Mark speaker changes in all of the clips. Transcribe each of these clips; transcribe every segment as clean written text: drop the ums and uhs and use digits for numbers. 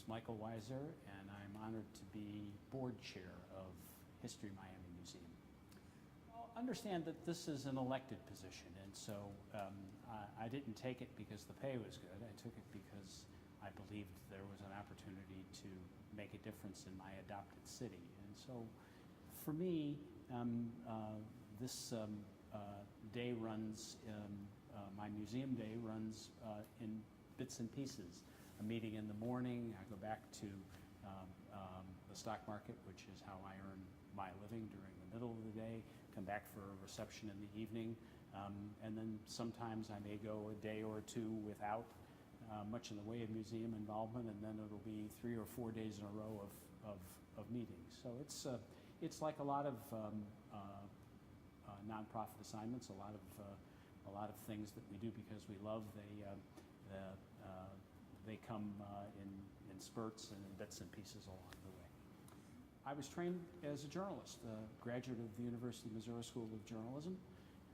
Speaker 1: is Michael Weiser, and I'm honored to be board chair of HistoryMiami Museum. Understand that this is an elected position, and so I didn't take it because the pay was good. I took it because I believed there was an opportunity to make a difference in my adopted city. And so for me, this day runs, my museum day runs in bits and pieces. A meeting in the morning, I go back to the stock market, which is how I earn my living during the middle of the day, come back for a reception in the evening, and then sometimes I may go a day or two without much in the way of museum involvement, and then it'll be 3 or 4 days in a row of meetings. So it's like a lot of nonprofit assignments, a lot of things that we do because we love. They come in spurts and in bits and pieces along the way. I was trained as a journalist, a graduate of the University of Missouri School of Journalism,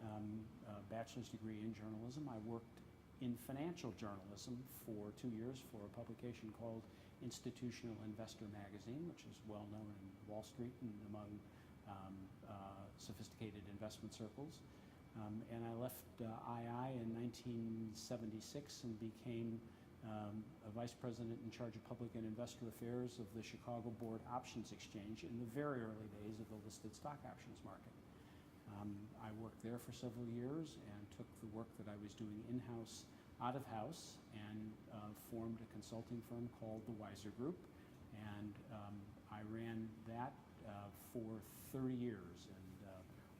Speaker 1: a bachelor's degree in journalism. I worked in financial journalism for 2 years for a publication called Institutional Investor Magazine, which is well known in Wall Street and among sophisticated investment circles. And I left II in 1976 and became a vice president in charge of public and investor affairs of the Chicago Board Options Exchange in the very early days of the listed stock options market. I worked there for several years and took the work that I was doing in-house out of house and formed a consulting firm called the Weiser Group. And I ran that for 30 years. And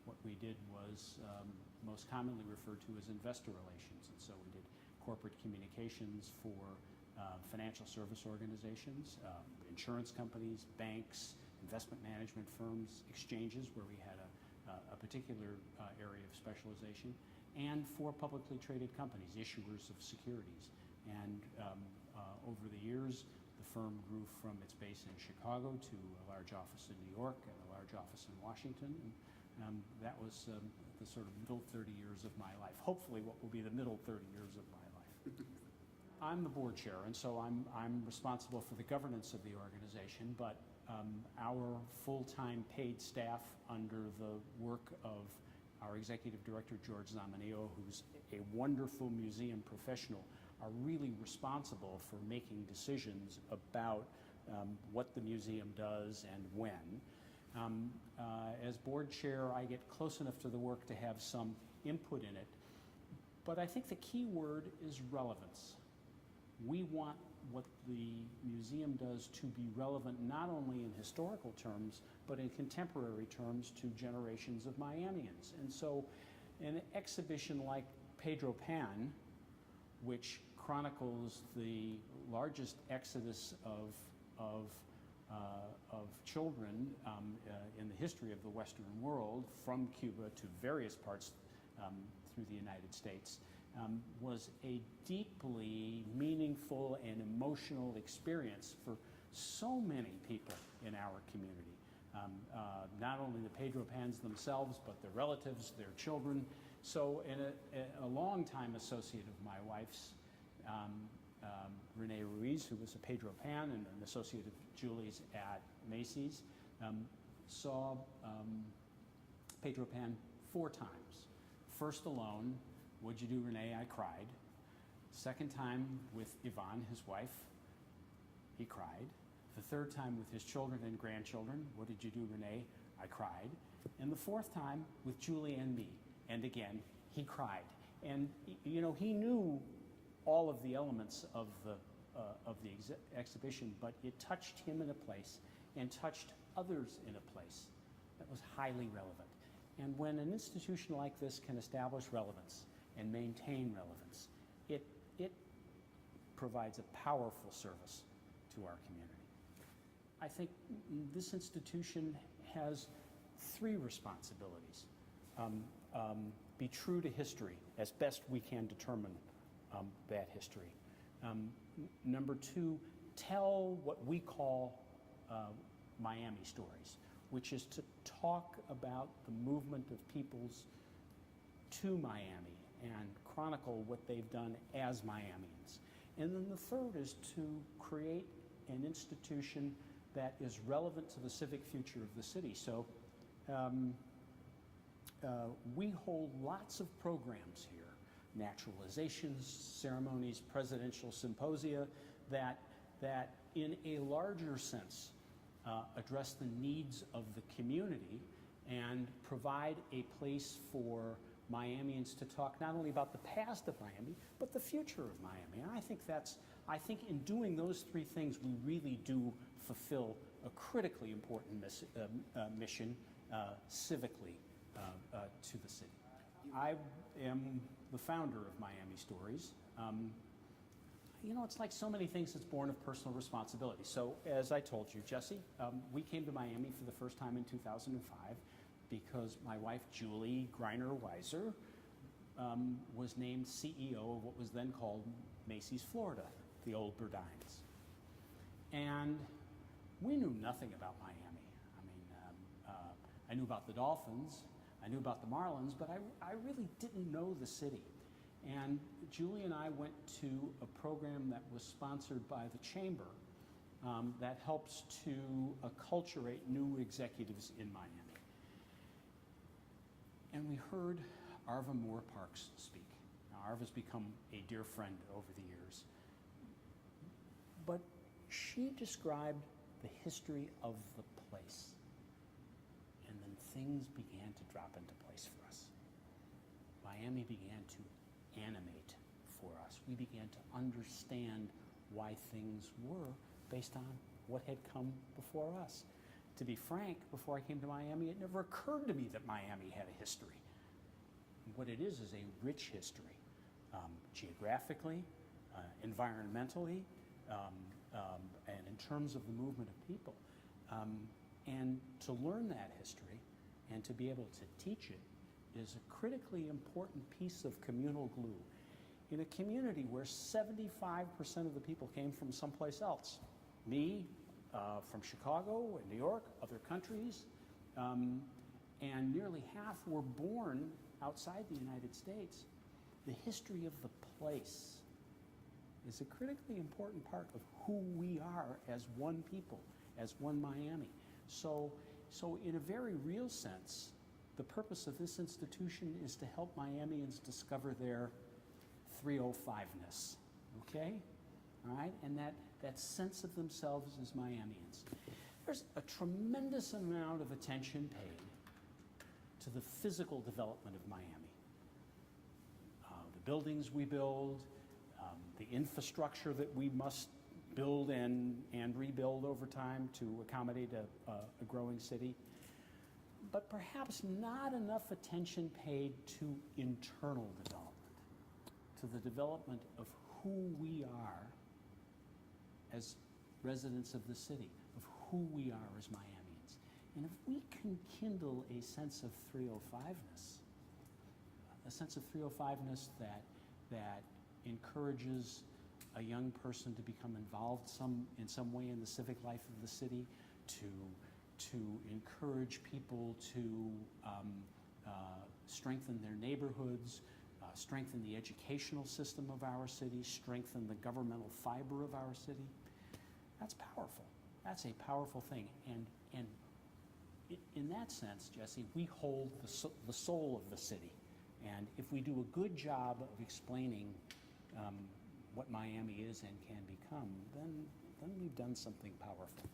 Speaker 1: what we did was most commonly referred to as investor relations. And so we did corporate communications for financial service organizations, insurance companies, banks, investment management firms, exchanges where we had a particular area of specialization, and for publicly traded companies, issuers of securities. And over the years, the firm grew from its base in Chicago to a large office in New York and a large office in Washington. And that was the sort of middle 30 years of my life. Hopefully what will be the middle 30 years of my life. I'm the board chair, and so I'm responsible for the governance of the organization, but our full-time paid staff under the work of our executive director, George Zamanillo, who's a wonderful museum professional, are really responsible for making decisions about what the museum does and when. As board chair, I get close enough to the work to have some input in it, but I think the key word is relevance. We want what the museum does to be relevant not only in historical terms, but in contemporary terms to generations of Miamians. And so an exhibition like Pedro Pan, which chronicles the largest exodus of children in the history of the Western world from Cuba to various parts through the United States, was a deeply meaningful and emotional experience for so many people in our community. Not only the Pedro Pans themselves, but their relatives, their children. So a long-time associate of my wife's, Renee Ruiz, who was a Pedro Pan and an associate of Julie's at Macy's, saw Pedro Pan 4 times. First alone, "What'd you do, Renee?" I cried. Second time with Yvonne, his wife, he cried. The third time with his children and grandchildren, "What did you do, Renee?" I cried. And the fourth time with Julie and me. And again, he cried. And you know, he knew all of the elements of the exhibition, but it touched him in a place and touched others in a place that was highly relevant. And when an institution like this can establish relevance and maintain relevance, it provides a powerful service to our community. I think this institution has 3 responsibilities. Be true to history as best we can determine that history. Number 2, tell what we call Miami stories, which is to talk about the movement of peoples to Miami and chronicle what they've done as Miamians. And then the third is to create an institution that is relevant to the civic future of the city. So we hold lots of programs here, naturalizations, ceremonies, presidential symposia, that in a larger sense address the needs of the community and provide a place for Miamians to talk not only about the past of Miami, but the future of Miami. And I think in doing those three things, we really do fulfill a critically important mission civically to the city. I am the founder of Miami Stories. You know, it's like so many things, it's born of personal responsibility. So as I told you, Jesse, we came to Miami for the first time in 2005 because my wife, Julie Greiner Weiser, was named CEO of what was then called Macy's Florida, the old Burdines. And we knew nothing about Miami. I mean, I knew about the Dolphins, I knew about the Marlins, but I really didn't know the city. And Julie and I went to a program that was sponsored by the Chamber that helps to acculturate new executives in Miami. And we heard Arva Moore Parks speak. Now, Arva's become a dear friend over the years. But she described the history of the place. And then things began to drop into place for us. Miami began to animate for us. We began to understand why things were based on what had come before us. To be frank, before I came to Miami, it never occurred to me that Miami had a history. What it is a rich history, geographically, environmentally, and in terms of the movement of people. And to learn that history and to be able to teach it is a critically important piece of communal glue in a community where 75% of the people came from someplace else. Me, from Chicago and New York, other countries, and nearly half were born outside the United States. The history of the place is a critically important part of who we are as one people, as one Miami. So in a very real sense, the purpose of this institution is to help Miamians discover their 305-ness, okay? All right, and that sense of themselves as Miamians. There's a tremendous amount of attention paid to the physical development of Miami. The buildings we build, the infrastructure that we must build and rebuild over time to accommodate a growing city. But perhaps not enough attention paid to internal development, to the development of who we are as residents of the city, of who we are as Miamians. And if we can kindle a sense of 305-ness, a sense of 305-ness that encourages a young person to become involved in some way in the civic life of the city, to encourage people to strengthen their neighborhoods, strengthen the educational system of our city, strengthen the governmental fiber of our city. That's powerful. That's a powerful thing. And in that sense, Jesse, we hold the soul of the city. And if we do a good job of explaining what Miami is and can become, then we've done something powerful.